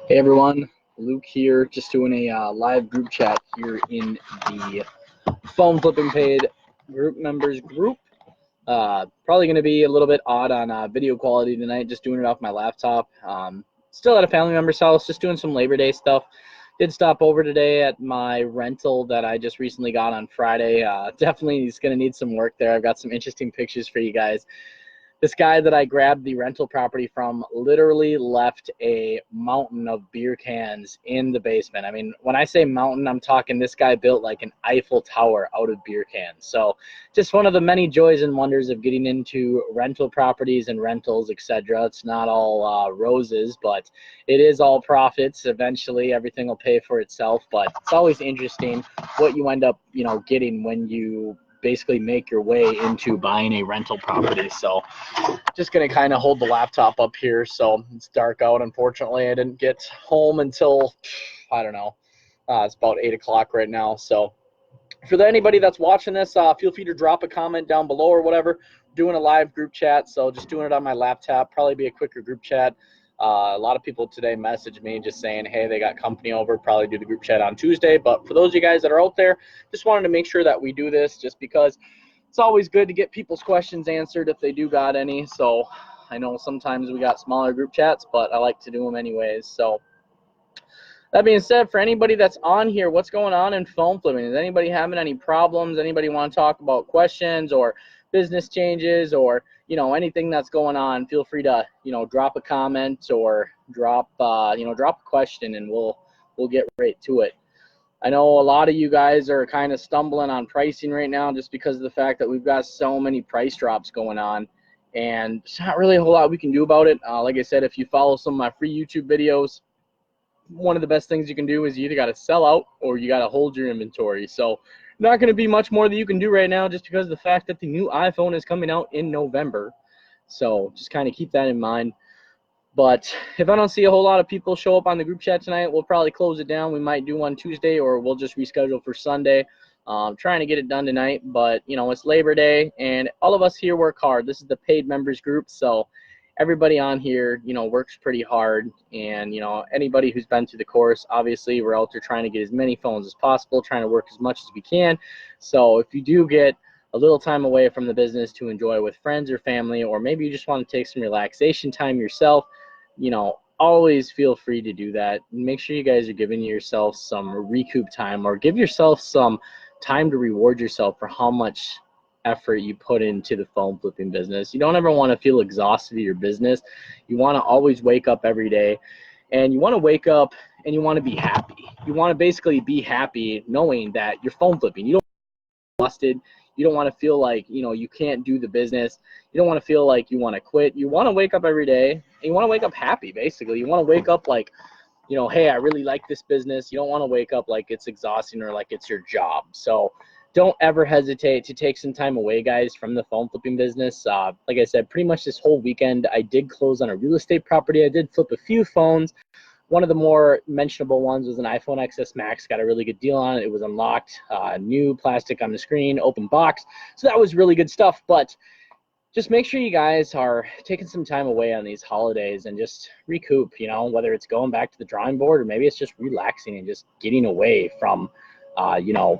Hey everyone, Luke here, just doing a live group chat here in the phone flipping paid group members group. Probably going to be a little bit odd on video quality tonight, just doing it off my laptop. Still at a family member's house, just doing some Labor Day stuff. Did stop over today at my rental that I just recently got on Friday. Definitely is going to need some work there. I've got some interesting pictures for you guys. This guy that I grabbed the rental property from literally left a mountain of beer cans in the basement. I mean, when I say mountain, I'm talking this guy built like an Eiffel Tower out of beer cans. So just one of the many joys and wonders of getting into rental properties and rentals, etc. It's not all roses, but it is all profits. Eventually, everything will pay for itself. But it's always interesting what you end up, getting when you basically make your way into buying a rental property. So just going to kind of hold the laptop up here. So it's dark out. Unfortunately, I didn't get home until, I don't know, it's about 8 o'clock right now. So for anybody that's watching this, feel free to drop a comment down below or whatever. Doing a live group chat, so just doing it on my laptop. Probably be a quicker group chat. A lot of people today messaged me just saying, hey, they got company over, probably do the group chat on Tuesday. But for those of you guys that are out there, just wanted to make sure that we do this just because it's always good to get people's questions answered if they do got any. So I know sometimes we got smaller group chats, but I like to do them anyways. So that being said, for anybody that's on here, what's going on in phone flipping? Is anybody having any problems? Anybody want to talk about questions or business changes or anything that's going on? Feel free to drop a comment or drop a question, and we'll get right to it. I know a lot of you guys are kind of stumbling on pricing right now just because of the fact that we've got so many price drops going on, and there's not really a whole lot we can do about it. Like I said, if you follow some of my free YouTube videos, one of the best things you can do is you either got to sell out or you got to hold your inventory. So not going to be much more that you can do right now just because of the fact that the new iPhone is coming out in November. So just kind of keep that in mind. But if I don't see a whole lot of people show up on the group chat tonight, we'll probably close it down. We might do one Tuesday, or we'll just reschedule for Sunday. Trying to get it done tonight, but it's Labor Day, and all of us here work hard. This is the paid members group, so everybody on here, works pretty hard. And anybody who's been through the course, obviously we're out there trying to get as many phones as possible, trying to work as much as we can. So if you do get a little time away from the business to enjoy with friends or family, or maybe you just want to take some relaxation time yourself, always feel free to do that. Make sure you guys are giving yourself some recoup time, or give yourself some time to reward yourself for how much effort you put into the phone flipping business. You don't ever want to feel exhausted in your business. You want to always wake up every day, and you want to wake up and you want to be happy. You want to basically be happy knowing that you're phone flipping. You don't feel exhausted. You don't want to feel like you can't do the business. You don't want to feel like you want to quit. You want to wake up every day and you want to wake up happy. Basically, you want to wake up like, hey, I really like this business. You don't want to wake up like it's exhausting or like it's your job. So don't ever hesitate to take some time away, guys, from the phone flipping business. Like I said, pretty much this whole weekend, I did close on a real estate property. I did flip a few phones. One of the more mentionable ones was an iPhone XS Max. Got a really good deal on it. It was unlocked, new plastic on the screen, open box. So that was really good stuff. But just make sure you guys are taking some time away on these holidays and just recoup, whether it's going back to the drawing board or maybe it's just relaxing and just getting away from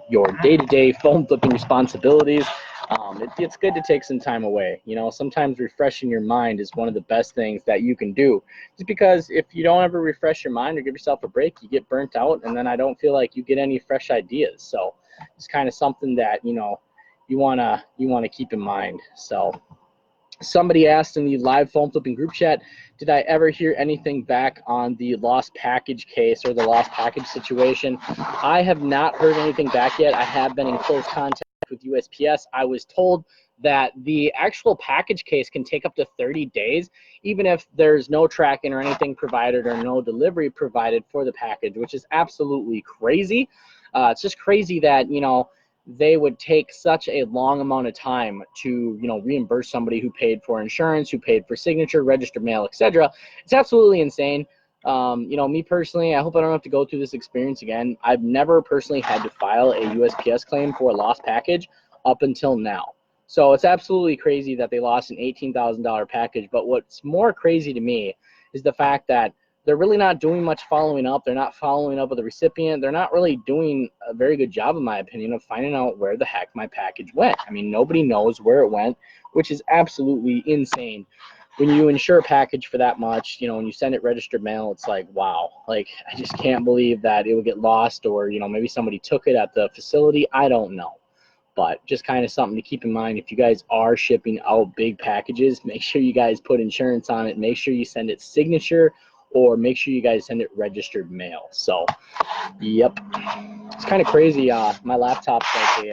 your day-to-day phone flipping responsibilities. It's good to take some time away. Sometimes refreshing your mind is one of the best things that you can do, just because if you don't ever refresh your mind or give yourself a break, you get burnt out, and then I don't feel like you get any fresh ideas. So it's kind of something that you want to keep in mind. So somebody asked in the live phone flipping group chat, did I ever hear anything back on the lost package case or the lost package situation? I have not heard anything back yet. I have been in close contact with USPS. I was told that the actual package case can take up to 30 days, even if there's no tracking or anything provided or no delivery provided for the package, which is absolutely crazy. It's just crazy that, they would take such a long amount of time to, reimburse somebody who paid for insurance, who paid for signature, registered mail, etc. It's absolutely insane. Me personally, I hope I don't have to go through this experience again. I've never personally had to file a USPS claim for a lost package up until now. So it's absolutely crazy that they lost an $18,000 package. But what's more crazy to me is the fact that they're really not doing much following up. They're not following up with the recipient. They're not really doing a very good job, in my opinion, of finding out where the heck my package went. I mean, nobody knows where it went, which is absolutely insane. When you insure a package for that much, you know, when you send it registered mail, it's like, wow, like, I just can't believe that it would get lost, or, you know, maybe somebody took it at the facility. I don't know. But just kind of something to keep in mind. If you guys are shipping out big packages, make sure you guys put insurance on it. Make sure you send it signature, or make sure you guys send it registered mail. So, yep. It's kind of crazy. My laptop's like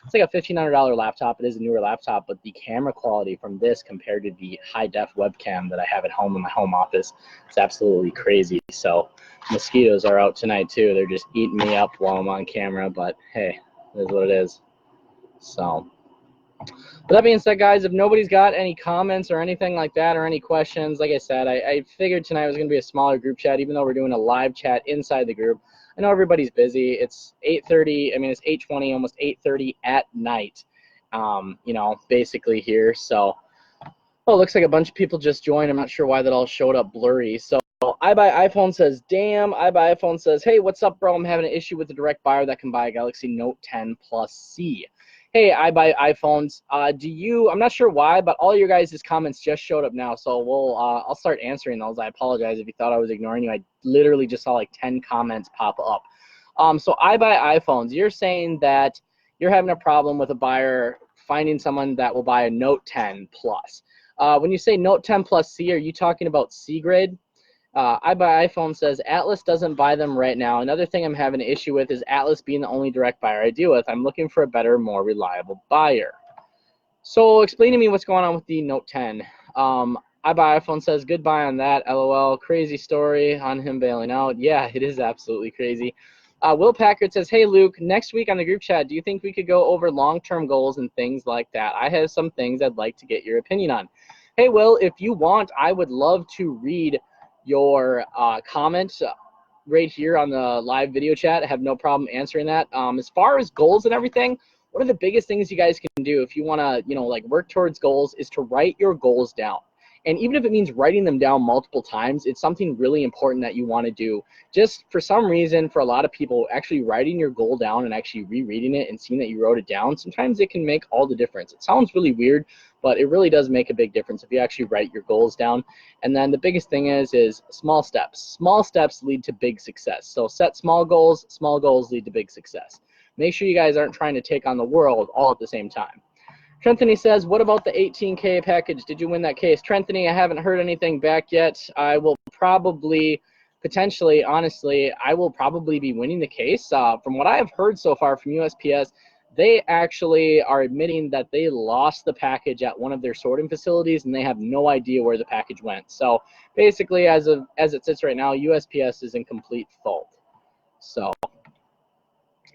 it's like a $1,500 laptop. It is a newer laptop, but the camera quality from this compared to the high-def webcam that I have at home in my home office, it's absolutely crazy. So mosquitoes are out tonight too. They're just eating me up while I'm on camera, but hey, it is what it is. So, with that being said, guys, if nobody's got any comments or anything like that, or any questions, like I said, I figured tonight was going to be a smaller group chat, even though we're doing a live chat inside the group. I know everybody's busy. It's 8:30. I mean, it's 8:20, almost 8:30 at night, you know, basically here. So, oh, it looks like a bunch of people just joined. I'm not sure why that all showed up blurry. So, I Buy iPhone says, damn. I Buy iPhone says, hey, what's up, bro? I'm having an issue with the direct buyer that can buy a Galaxy Note 10 Plus C. Hey, I Buy iPhones. I'm not sure why, but all your guys' comments just showed up now, so I'll start answering those. I apologize if you thought I was ignoring you. I literally just saw like 10 comments pop up. So I Buy iPhones. You're saying that you're having a problem with a buyer finding someone that will buy a Note 10 Plus. When you say Note 10 Plus C, are you talking about C grade? I Buy iPhone says Atlas doesn't buy them right now. Another thing I'm having an issue with is Atlas being the only direct buyer I deal with. I'm looking for a better, more reliable buyer. So explain to me what's going on with the Note 10. I Buy iPhone says goodbye on that. LOL. Crazy story on him bailing out. Yeah, it is absolutely crazy. Will Packard says, hey, Luke, next week on the group chat, do you think we could go over long-term goals and things like that? I have some things I'd like to get your opinion on. Hey, Will, if you want, I would love to read your comments right here on the live video chat. I have no problem answering that. As far as goals and everything, one of the biggest things you guys can do if you want to, you know, like work towards goals is to write your goals down. And even if it means writing them down multiple times, it's something really important that you want to do. Just for some reason, for a lot of people, actually writing your goal down and actually rereading it and seeing that you wrote it down, sometimes it can make all the difference. It sounds really weird, but it really does make a big difference if you actually write your goals down. And then the biggest thing is small steps. Small steps lead to big success. So set small goals lead to big success. Make sure you guys aren't trying to take on the world all at the same time. Trenthony says, what about the 18K package? Did you win that case? Trenthony, I haven't heard anything back yet. I will probably, potentially, honestly, I will probably be winning the case. From what I have heard so far from USPS, they actually are admitting that they lost the package at one of their sorting facilities, and they have no idea where the package went. So basically, as it sits right now, USPS is in complete fault. So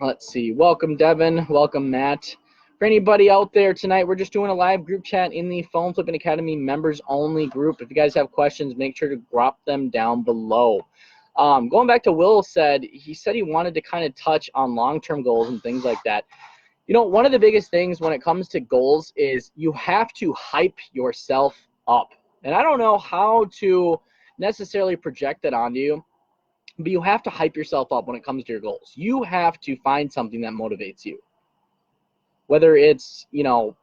let's see. Welcome, Devin. Welcome, Matt. For anybody out there tonight, we're just doing a live group chat in the Phone Flipping Academy members only group. If you guys have questions, make sure to drop them down below. Going back to Will he said he wanted to kind of touch on long-term goals and things like that. You know, one of the biggest things when it comes to goals is you have to hype yourself up. And I don't know how to necessarily project that onto you, but you have to hype yourself up when it comes to your goals. You have to find something that motivates you. Whether it's, you know,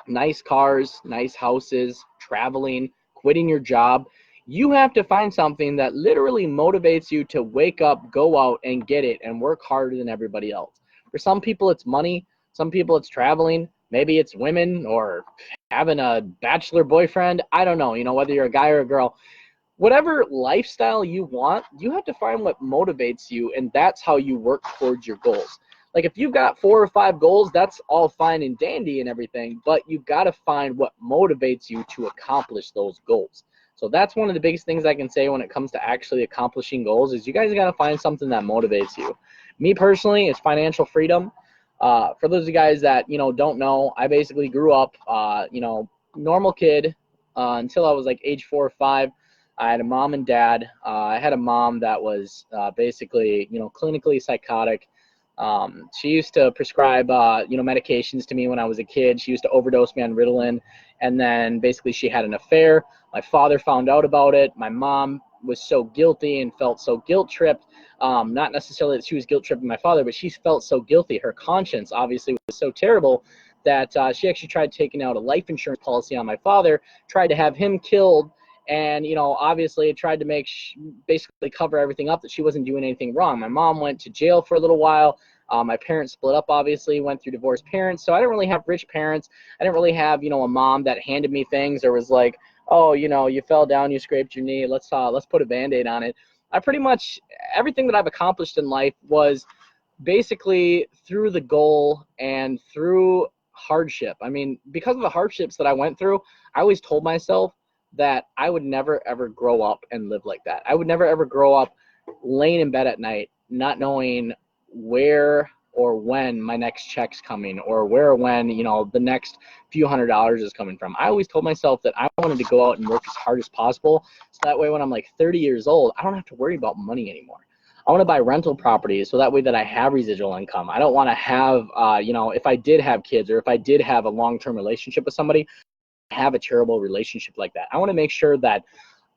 nice cars, nice houses, traveling, quitting your job, you have to find something that literally motivates you to wake up, go out, and get it, and work harder than everybody else. For some people, it's money. Some people, it's traveling. Maybe it's women or having a bachelor boyfriend. I don't know, you know, whether you're a guy or a girl. Whatever lifestyle you want, you have to find what motivates you, and that's how you work towards your goals. Like if you've got 4 or 5 goals, that's all fine and dandy and everything, but you've got to find what motivates you to accomplish those goals. So that's one of the biggest things I can say when it comes to actually accomplishing goals is you guys got to find something that motivates you. Me personally, it's financial freedom. For those of you guys that, you know, don't know, I basically grew up, you know, normal kid until I was like age 4 or 5. I had a mom and dad. I had a mom that was basically, you know, clinically psychotic. She used to prescribe, you know, medications to me when I was a kid. She used to overdose me on Ritalin, and then basically she had an affair. My father found out about it. My mom was so guilty and felt so guilt-tripped. Not necessarily that she was guilt-tripping my father, but she felt so guilty. Her conscience obviously was so terrible that she actually tried taking out a life insurance policy on my father, tried to have him killed, and, obviously tried to basically cover everything up that she wasn't doing anything wrong. My mom went to jail for a little while. My parents split up, obviously, went through divorced parents. So I didn't really have rich parents. I didn't really have, a mom that handed me things or was like, oh, you fell down, you scraped your knee, let's put a Band-Aid on it. I pretty much, everything that I've accomplished in life was basically through the goal and through hardship. I mean, because of the hardships that I went through, I always told myself that I would never, ever grow up and live like that. I would never, ever grow up laying in bed at night, not knowing where or when my next check's coming, or where or when, the next few $100s is coming from. I always told myself that I wanted to go out and work as hard as possible, so that way when I'm like 30 years old, I don't have to worry about money anymore. I want to buy rental properties so that way that I have residual income. I don't want to have, if I did have kids or if I did have a long-term relationship with somebody, have a terrible relationship like that. I want to make sure that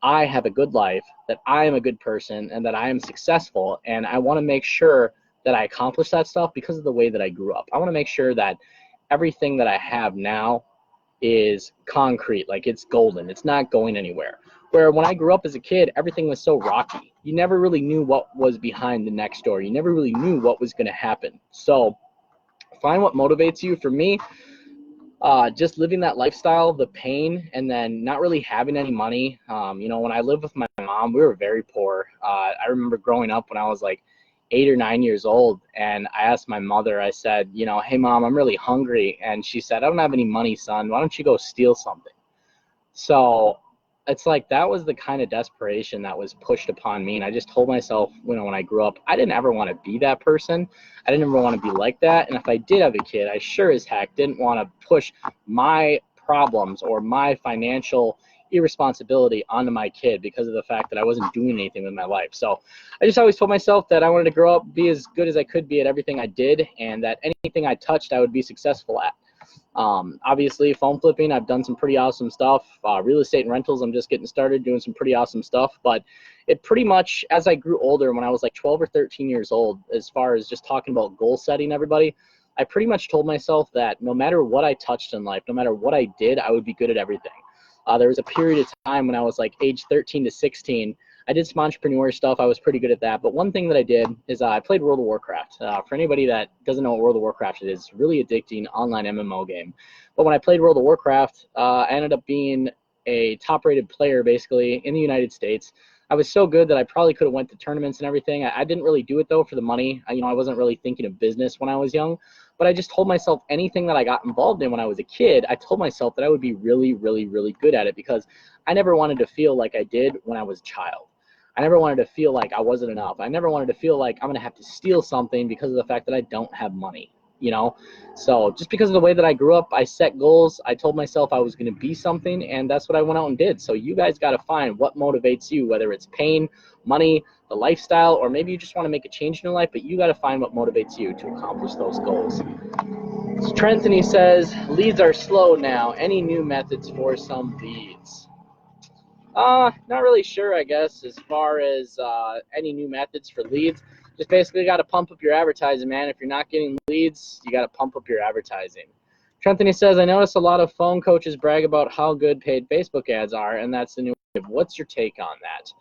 I have a good life, that I am a good person, and that I am successful, and I want to make sure that I accomplish that stuff because of the way that I grew up. I want to make sure that everything that I have now is concrete, like it's golden. It's not going anywhere. Where when I grew up as a kid, everything was so rocky. You never really knew what was behind the next door. You never really knew what was going to happen. So find what motivates you. For me, just living that lifestyle, the pain, and then not really having any money. When I lived with my mom, we were very poor. I remember growing up when I was like 8 or 9 years old, and I asked my mother, I said, hey mom, I'm really hungry. And she said, I don't have any money, son. Why don't you go steal something? So it's like that was the kind of desperation that was pushed upon me. And I just told myself, when I grew up, I didn't ever want to be that person. I didn't ever want to be like that. And if I did have a kid, I sure as heck didn't want to push my problems or my financial irresponsibility onto my kid because of the fact that I wasn't doing anything with my life. So I just always told myself that I wanted to grow up, be as good as I could be at everything I did, and that anything I touched, I would be successful at. Obviously, phone flipping, I've done some pretty awesome stuff. Real estate and rentals, I'm just getting started doing some pretty awesome stuff. But it pretty much, as I grew older, when I was like 12 or 13 years old, as far as just talking about goal setting, everybody, I pretty much told myself that no matter what I touched in life, no matter what I did, I would be good at everything. There was a period of time when I was like age 13 to 16. I did some entrepreneur stuff. I was pretty good at that. But one thing that I did is I played World of Warcraft. For anybody that doesn't know what World of Warcraft is, it's a really addicting online MMO game. But when I played World of Warcraft, I ended up being a top-rated player basically in the United States. I was so good that I probably could have went to tournaments and everything. I didn't really do it though for the money. I wasn't really thinking of business when I was young. But I just told myself anything that I got involved in when I was a kid, I told myself that I would be really, really, really good at it because I never wanted to feel like I did when I was a child. I never wanted to feel like I wasn't enough. I never wanted to feel like I'm going to have to steal something because of the fact that I don't have money, So just because of the way that I grew up, I set goals. I told myself I was going to be something, and that's what I went out and did. So you guys got to find what motivates you, whether it's pain, money, the lifestyle, or maybe you just want to make a change in your life, but you got to find what motivates you to accomplish those goals. So Trenthony says, leads are slow now. Any new methods for some leads? Not really sure, I guess, as far as any new methods for leads. Just basically got to pump up your advertising, man. If you're not getting leads, you got to pump up your advertising. Trenthony says, I notice a lot of phone coaches brag about how good paid Facebook ads are, and that's the new wave. What's your take on that?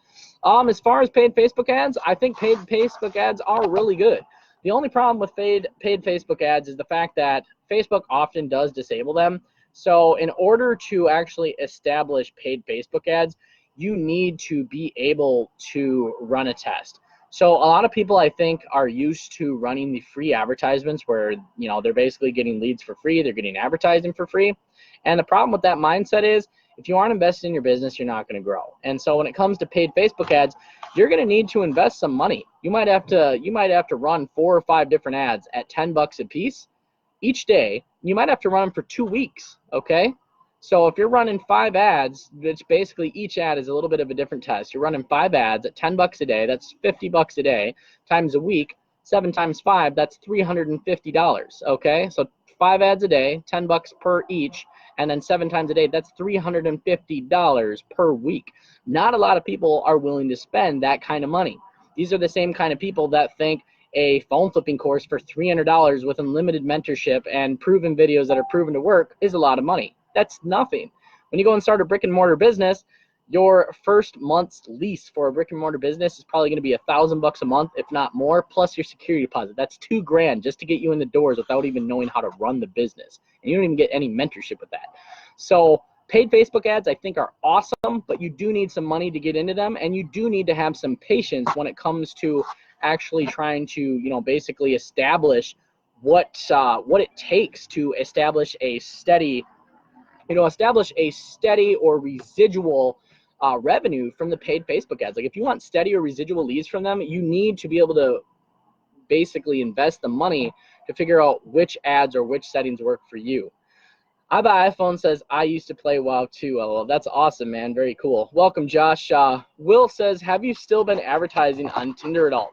As far as paid Facebook ads, I think paid Facebook ads are really good. The only problem with paid Facebook ads is the fact that Facebook often does disable them. So in order to actually establish paid Facebook ads, you need to be able to run a test. So a lot of people, I think, are used to running the free advertisements where, they're basically getting leads for free, they're getting advertising for free. And the problem with that mindset is if you aren't invested in your business, you're not going to grow. And so when it comes to paid Facebook ads, you're going to need to invest some money. You might have to run 4 or 5 different ads at $10 a piece each day. You might have to run them for 2 weeks, okay? So if you're running 5 ads, which basically each ad is a little bit of a different test. You're running 5 ads at $10 a day. That's $50 a day times a week. 7 times 5, that's $350, okay? So 5 ads a day, $10 per each, and then 7 times a day, that's $350 per week. Not a lot of people are willing to spend that kind of money. These are the same kind of people that think a phone flipping course for $300 with unlimited mentorship and proven videos that are proven to work is a lot of money. That's nothing. When you go and start a brick and mortar business, your first month's lease for a brick and mortar business is probably going to be $1,000 a month, if not more, plus your security deposit. That's $2,000 just to get you in the doors without even knowing how to run the business. And you don't even get any mentorship with that. So paid Facebook ads, I think, are awesome, but you do need some money to get into them, and you do need to have some patience when it comes to actually trying to, you know, basically establish what it takes to establish a steady, or residual revenue from the paid Facebook ads. Like, if you want steady or residual leads from them, you need to be able to basically invest the money to figure out which ads or which settings work for you. I buy iPhone says, I used to play WoW too. Oh, that's awesome, man. Very cool. Welcome, Josh. Will says, have you still been advertising on Tinder at all?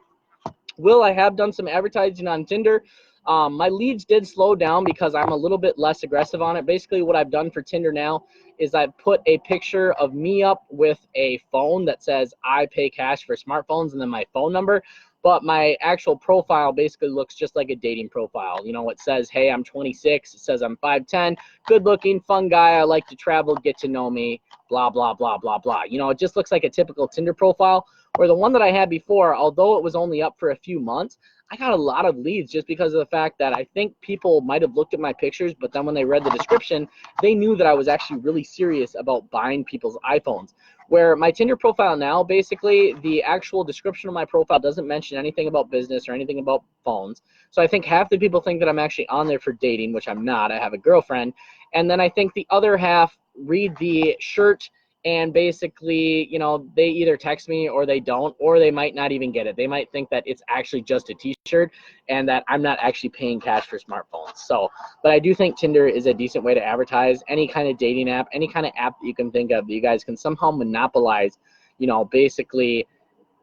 Will, I have done some advertising on Tinder. My leads did slow down because I'm a little bit less aggressive on it. Basically, what I've done for Tinder now is I've put a picture of me up with a phone that says I pay cash for smartphones and then my phone number. But my actual profile basically looks just like a dating profile. You know, it says, hey, I'm 26. It says I'm 5'10", good looking, fun guy. I like to travel, get to know me, blah, blah, blah, blah, blah. You know, it just looks like a typical Tinder profile. Where the one that I had before, although it was only up for a few months, I got a lot of leads just because of the fact that I think people might have looked at my pictures, but then when they read the description, they knew that I was actually really serious about buying people's iPhones. Where my Tinder profile now, basically, the actual description of my profile doesn't mention anything about business or anything about phones. So I think half the people think that I'm actually on there for dating, which I'm not. I have a girlfriend. And then I think the other half read the shirt and basically, you know, they either text me or they don't, or they might not even get it. They might think that it's actually just a t-shirt and that I'm not actually paying cash for smartphones. So, but I do think Tinder is a decent way to advertise. Any kind of dating app, any kind of app that you can think of that you guys can somehow monopolize, you know, basically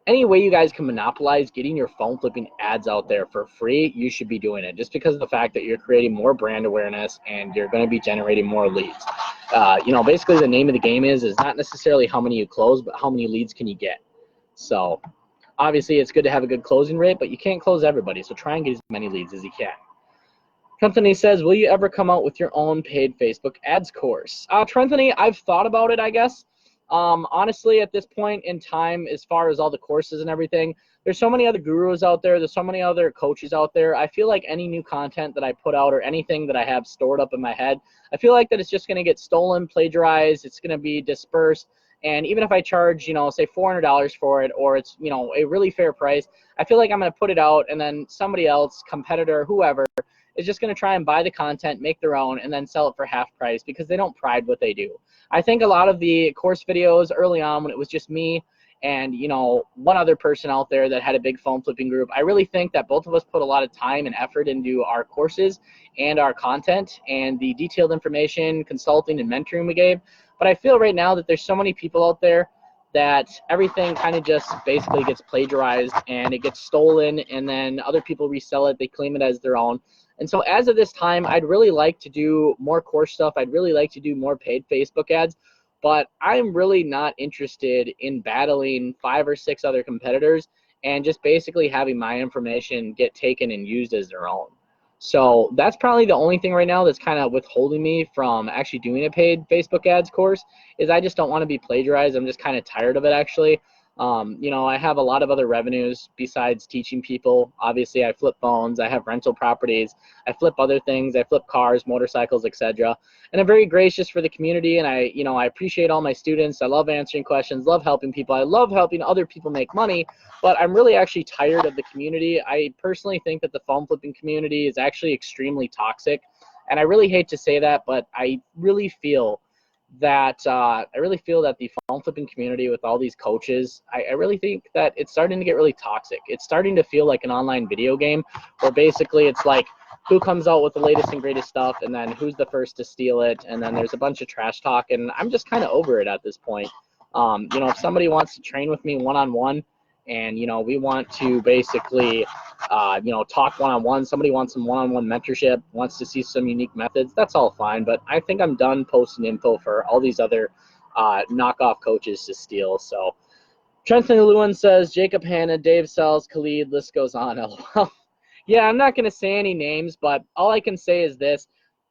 any way you guys can monopolize getting your phone flipping ads out there for free, you should be doing it, just because of the fact that you're creating more brand awareness and you're going to be generating more leads. You know, basically the name of the game is not necessarily how many you close, but how many leads can you get. So obviously it's good to have a good closing rate, but you can't close everybody. So try and get as many leads as you can. Trenthony says, will you ever come out with your own paid Facebook ads course? Trenthony, I've thought about it, I guess. Honestly, at this point in time, as far as all the courses and everything, there's so many other gurus out there. There's so many other coaches out there. I feel like any new content that I put out or anything that I have stored up in my head, I feel like that it's just going to get stolen, plagiarized. It's going to be dispersed. And even if I charge, you know, say $400 for it, or it's, you know, a really fair price, I feel like I'm going to put it out and then somebody else, competitor, whoever, is just going to try and buy the content, make their own, and then sell it for half price because they don't pride what they do. I think a lot of the course videos early on when it was just me and, you know, one other person out there that had a big phone flipping group, I really think that both of us put a lot of time and effort into our courses and our content and the detailed information, consulting, and mentoring we gave. But I feel right now that there's so many people out there that everything kind of just basically gets plagiarized and it gets stolen, and then other people resell it, they claim it as their own. And so as of this time, I'd really like to do more course stuff. I'd really like to do more paid Facebook ads, but I'm really not interested in battling 5 or 6 other competitors and just basically having my information get taken and used as their own. So that's probably the only thing right now that's kind of withholding me from actually doing a paid Facebook ads course, is I just don't want to be plagiarized. I'm just kind of tired of it, actually. You know, I have a lot of other revenues besides teaching people. Obviously, I flip phones, I have rental properties, I flip other things, I flip cars, motorcycles, etc. And I'm very gracious for the community, and I appreciate all my students. I love answering questions, love helping people. I love helping other people make money, but I'm really actually tired of the community. I personally think that the phone flipping community is actually extremely toxic, and I really hate to say that, but I really feel that the phone flipping community with all these coaches, I really think that it's starting to get really toxic. It's starting to feel like an online video game where basically it's like who comes out with the latest and greatest stuff, and then who's the first to steal it, and then there's a bunch of trash talk, and I'm just kind of over it at this point. You know, if somebody wants to train with me one-on-one and, you know, we want to basically, you know, talk one-on-one. Somebody wants some one-on-one mentorship, wants to see some unique methods, that's all fine. But I think I'm done posting info for all these other knockoff coaches to steal. So Trenton Lewin says, Jacob Hanna, Dave Sells, Khalid, list goes on. LOL. Yeah, I'm not going to say any names, but all I can say is this.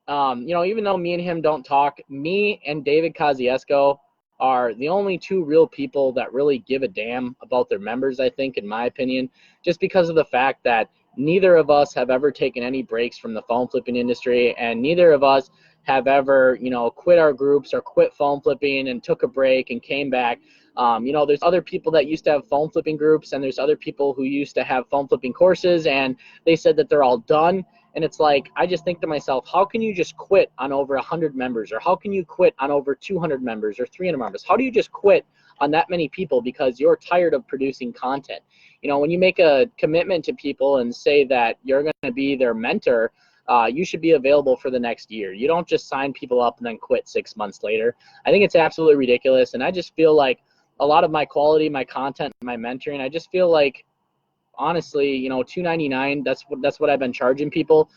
You know, even though me and him don't talk, me and David Kosciuszko are the only two real people that really give a damn about their members, I think, in my opinion, just because of the fact that neither of us have ever taken any breaks from the phone flipping industry, and neither of us have ever, you know, quit our groups or quit phone flipping and took a break and came back. You know, there's other people that used to have phone flipping groups, and there's other people who used to have phone flipping courses, and they said that they're all done. And it's like, I just think to myself, how can you just quit on over 100 members? Or how can you quit on over 200 members or 300 members? How do you just quit on that many people because you're tired of producing content? You know, when you make a commitment to people and say that you're going to be their mentor, you should be available for the next year. You don't just sign people up and then quit 6 months later. I think it's absolutely ridiculous. And I just feel like a lot of my quality, my content, my mentoring, I just feel like, honestly, you know, $2.99, that's what I've been charging people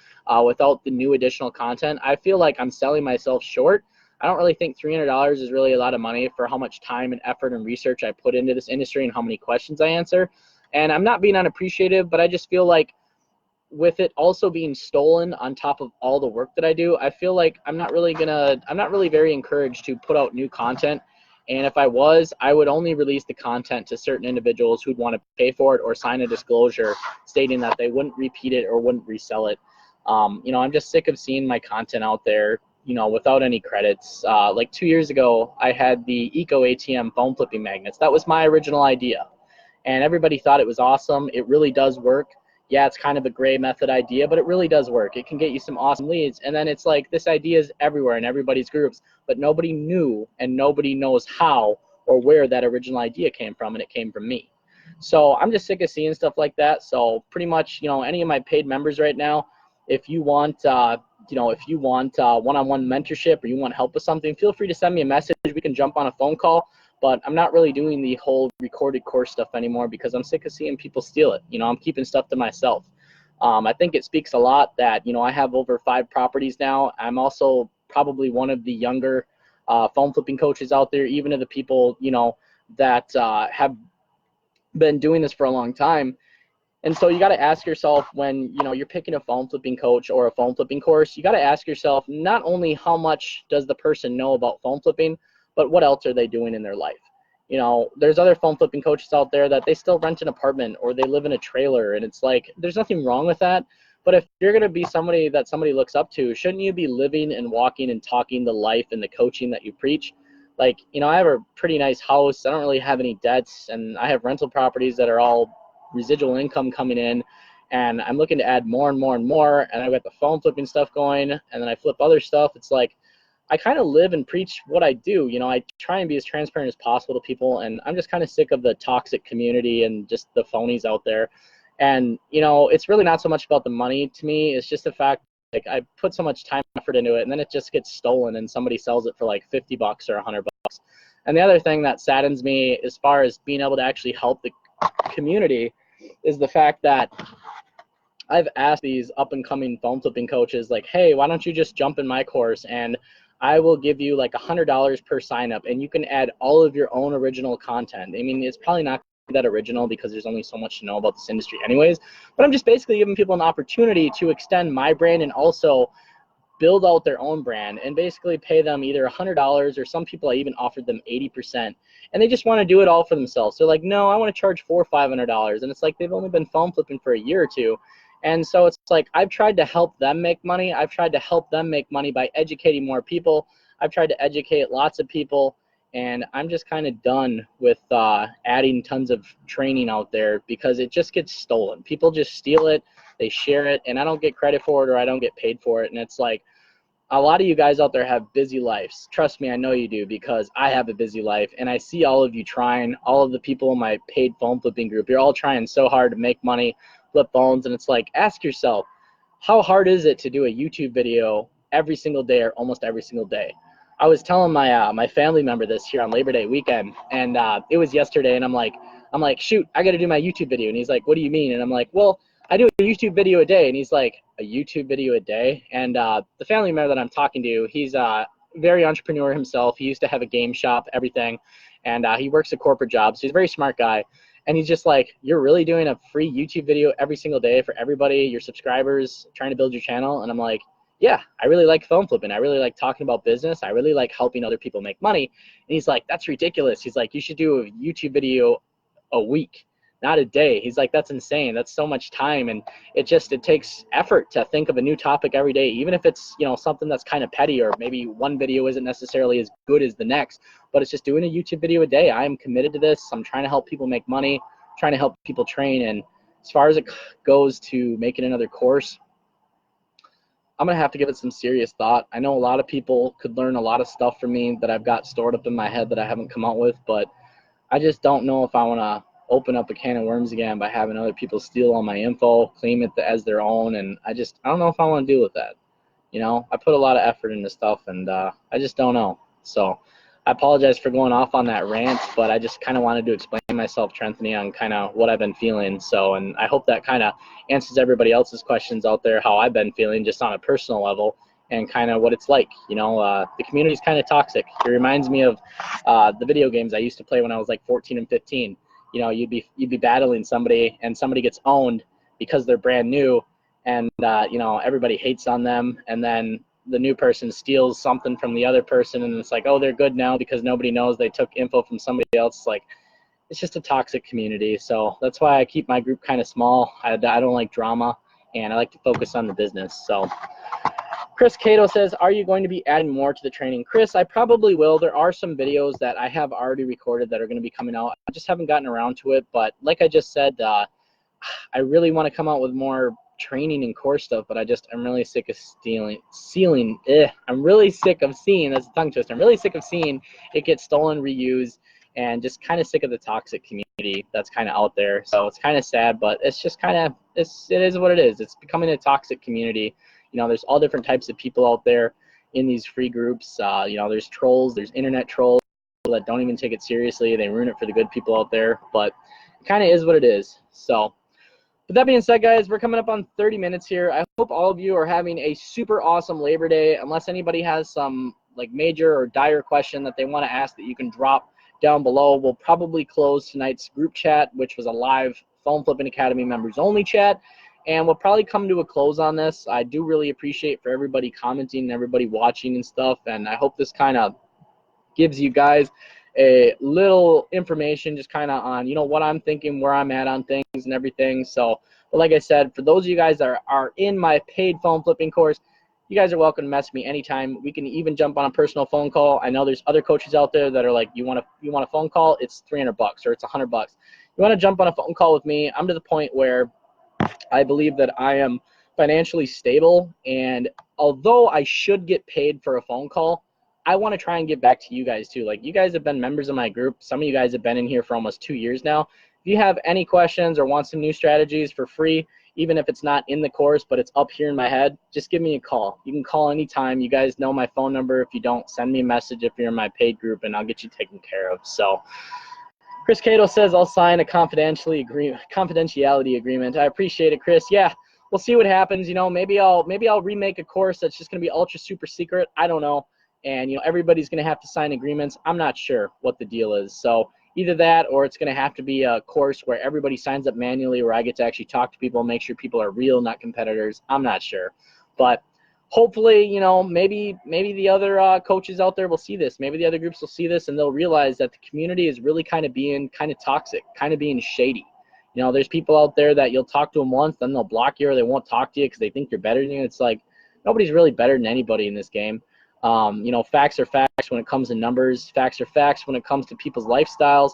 without the new additional content. I feel like I'm selling myself short. I don't really think $300 is really a lot of money for how much time and effort and research I put into this industry and how many questions I answer. And I'm not being unappreciative, but I just feel like with it also being stolen on top of all the work that I do, I feel like I'm not really very encouraged to put out new content. And if I was, I would only release the content to certain individuals who'd want to pay for it or sign a disclosure stating that they wouldn't repeat it or wouldn't resell it. You know, I'm just sick of seeing my content out there, you know, without any credits. Like 2 years ago, I had the Eco ATM phone flipping magnets. That was my original idea. And everybody thought it was awesome. It really does work. Yeah, it's kind of a gray method idea, but it really does work. It can get you some awesome leads. And then it's like this idea is everywhere in everybody's groups, but nobody knew and nobody knows how or where that original idea came from, and it came from me. So I'm just sick of seeing stuff like that. So pretty much, you know, any of my paid members right now, if you want, you know, if you want one-on-one mentorship or you want help with something, feel free to send me a message. We can jump on a phone call. But I'm not really doing the whole recorded course stuff anymore because I'm sick of seeing people steal it. You know, I'm keeping stuff to myself. I think it speaks a lot that, you know, I have over 5 properties now. I'm also probably one of the younger phone flipping coaches out there, even of the people, you know, that have been doing this for a long time. And so you got to ask yourself when, you know, you're picking a phone flipping coach or a phone flipping course, you got to ask yourself not only how much does the person know about phone flipping, but what else are they doing in their life? You know, there's other phone flipping coaches out there that they still rent an apartment or they live in a trailer, and it's like, there's nothing wrong with that. But if you're going to be somebody that somebody looks up to, shouldn't you be living and walking and talking the life and the coaching that you preach? Like, you know, I have a pretty nice house. I don't really have any debts, and I have rental properties that are all residual income coming in, and I'm looking to add more and more and more, and I've got the phone flipping stuff going, and then I flip other stuff. It's like, I kind of live and preach what I do. You know, I try and be as transparent as possible to people, and I'm just kind of sick of the toxic community and just the phonies out there. And, you know, it's really not so much about the money to me. It's just the fact, like, I put so much time and effort into it, and then it just gets stolen and somebody sells it for like $50 or $100. And the other thing that saddens me as far as being able to actually help the community is the fact that I've asked these up-and-coming phone flipping coaches, like, hey, why don't you just jump in my course and I will give you like $100 per sign up, and you can add all of your own original content. I mean, it's probably not that original because there's only so much to know about this industry anyways, but I'm just basically giving people an opportunity to extend my brand and also build out their own brand and basically pay them either $100, or some people I even offered them 80%, and they just want to do it all for themselves. They're like, no, I want to charge $400 or $500, and it's like they've only been phone flipping for a year or two. And so it's like, I've tried to help them make money. I've tried to help them make money by educating more people. I've tried to educate lots of people, and I'm just kind of done with adding tons of training out there because it just gets stolen. People just steal it, they share it, and I don't get credit for it or I don't get paid for it. And it's like, a lot of you guys out there have busy lives. Trust me, I know you do, because I have a busy life, and I see all of you trying, all of the people in my paid phone flipping group. You're all trying so hard to make money, flip phones, and it's like, ask yourself, how hard is it to do a YouTube video every single day or almost every single day? I was telling my my family member this here on Labor Day weekend, and it was yesterday, and I'm like, I'm like, shoot, I got to do my YouTube video. And he's like, what do you mean? And I'm like, well, I do a YouTube video a day. And he's like, a YouTube video a day? And the family member that I'm talking to, he's very entrepreneur himself. He used to have a game shop, everything. And he works a corporate job. So he's a very smart guy. And he's just like, you're really doing a free YouTube video every single day for everybody, your subscribers, trying to build your channel? And I'm like, yeah, I really like phone flipping. I really like talking about business. I really like helping other people make money. And he's like, that's ridiculous. He's like, you should do a YouTube video a week, not a day. He's like, that's insane. That's so much time. And it takes effort to think of a new topic every day, even if it's, you know, something that's kind of petty, or maybe one video isn't necessarily as good as the next, but it's just doing a YouTube video a day. I am committed to this. I'm trying to help people make money, trying to help people train. And as far as it goes to making another course, I'm going to have to give it some serious thought. I know a lot of people could learn a lot of stuff from me that I've got stored up in my head that I haven't come out with, but I just don't know if I want to open up a can of worms again by having other people steal all my info, claim it as their own, and I don't know if I want to deal with that. You know, I put a lot of effort into stuff, and I just don't know. So I apologize for going off on that rant, but I just kind of wanted to explain myself, Anthony, on kind of what I've been feeling. So, and I hope that kind of answers everybody else's questions out there, how I've been feeling just on a personal level and kind of what it's like. You know, the community is kind of toxic. It reminds me of the video games I used to play when I was like 14 and 15. You know, you'd be battling somebody, and somebody gets owned because they're brand new, and you know, everybody hates on them, and then the new person steals something from the other person, and it's like, oh, they're good now because nobody knows they took info from somebody else. It's like, it's just a toxic community. So that's why I keep my group kind of small. I don't like drama, and I like to focus on the business. So Chris Cato says, are you going to be adding more to the training? Chris, I probably will. There are some videos that I have already recorded that are going to be coming out. I just haven't gotten around to it. But like I just said, I really want to come out with more training and course stuff, but I'm really sick of I'm really sick of seeing, that's a tongue twister, I'm really sick of seeing it get stolen, reused, and just kind of sick of the toxic community that's kind of out there. So it's kind of sad, but it's just kind of, it is what it is. It's becoming a toxic community. You know, there's all different types of people out there in these free groups. You know, there's trolls, there's internet trolls that don't even take it seriously. They ruin it for the good people out there, but it kind of is what it is. So with that being said, guys, we're coming up on 30 minutes here. I hope all of you are having a super awesome Labor Day. Unless anybody has some like major or dire question that they want to ask, that you can drop down below. We'll probably close tonight's group chat, which was a live Phone Flipping Academy members only chat, and we'll probably come to a close on this. I do really appreciate for everybody commenting and everybody watching and stuff, and I hope this kind of gives you guys a little information just kind of on, you know, what I'm thinking, where I'm at on things and everything. So, but like I said, for those of you guys that are in my paid phone flipping course, you guys are welcome to message me anytime. We can even jump on a personal phone call. I know there's other coaches out there that are like, you want a phone call? It's $300 or it's $100. You want to jump on a phone call with me? I'm to the point where I believe that I am financially stable, and although I should get paid for a phone call, I want to try and give back to you guys too. Like, you guys have been members of my group. Some of you guys have been in here for almost 2 years now. If you have any questions or want some new strategies for free, even if it's not in the course, but it's up here in my head, just give me a call. You can call anytime. You guys know my phone number. If you don't, send me a message if you're in my paid group, and I'll get you taken care of. So Chris Cato says, I'll sign a confidentiality agreement. I appreciate it, Chris. Yeah, we'll see what happens. You know, maybe I'll remake a course that's just going to be ultra super secret. I don't know. And, you know, everybody's going to have to sign agreements. I'm not sure what the deal is. So either that, or it's going to have to be a course where everybody signs up manually, where I get to actually talk to people and make sure people are real, not competitors. I'm not sure. But hopefully, you know, maybe the other coaches out there will see this. Maybe the other groups will see this, and they'll realize that the community is really kind of being kind of toxic, kind of being shady. You know, there's people out there that you'll talk to them once, then they'll block you, or they won't talk to you because they think you're better than you. It's like, nobody's really better than anybody in this game. You know, facts are facts when it comes to numbers. Facts are facts when it comes to people's lifestyles.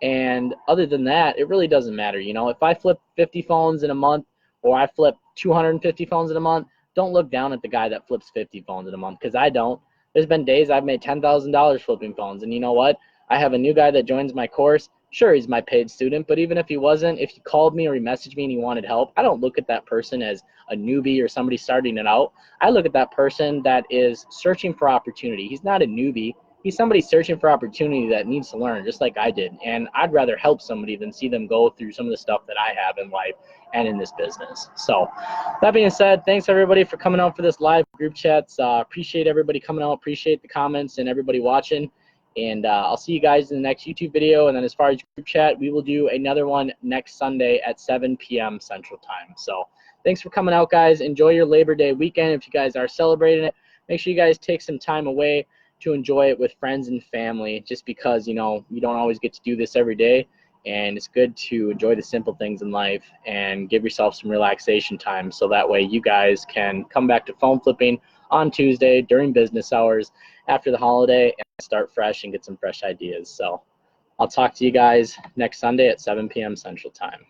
And other than that, it really doesn't matter. You know, if I flip 50 phones in a month, or I flip 250 phones in a month, don't look down at the guy that flips 50 phones in a month, because I don't. There's been days I've made $10,000 flipping phones. And you know what? I have a new guy that joins my course. Sure, he's my paid student, but even if he wasn't, if he called me or he messaged me and he wanted help, I don't look at that person as a newbie or somebody starting it out. I look at that person that is searching for opportunity. He's not a newbie. he's somebody searching for opportunity that needs to learn, just like I did. And I'd rather help somebody than see them go through some of the stuff that I have in life and in this business. So that being said, thanks everybody for coming out for this live group chats. Appreciate everybody coming out, appreciate the comments and everybody watching. And I'll see you guys in the next YouTube video. And then as far as group chat, we will do another one next Sunday at 7 p.m. Central Time. So thanks for coming out, guys. Enjoy your Labor Day weekend. If you guys are celebrating it, make sure you guys take some time away to enjoy it with friends and family, just because, you know, you don't always get to do this every day. And it's good to enjoy the simple things in life and give yourself some relaxation time, so that way you guys can come back to phone flipping on Tuesday during business hours after the holiday and start fresh and get some fresh ideas. So I'll talk to you guys next Sunday at 7 p.m. Central Time.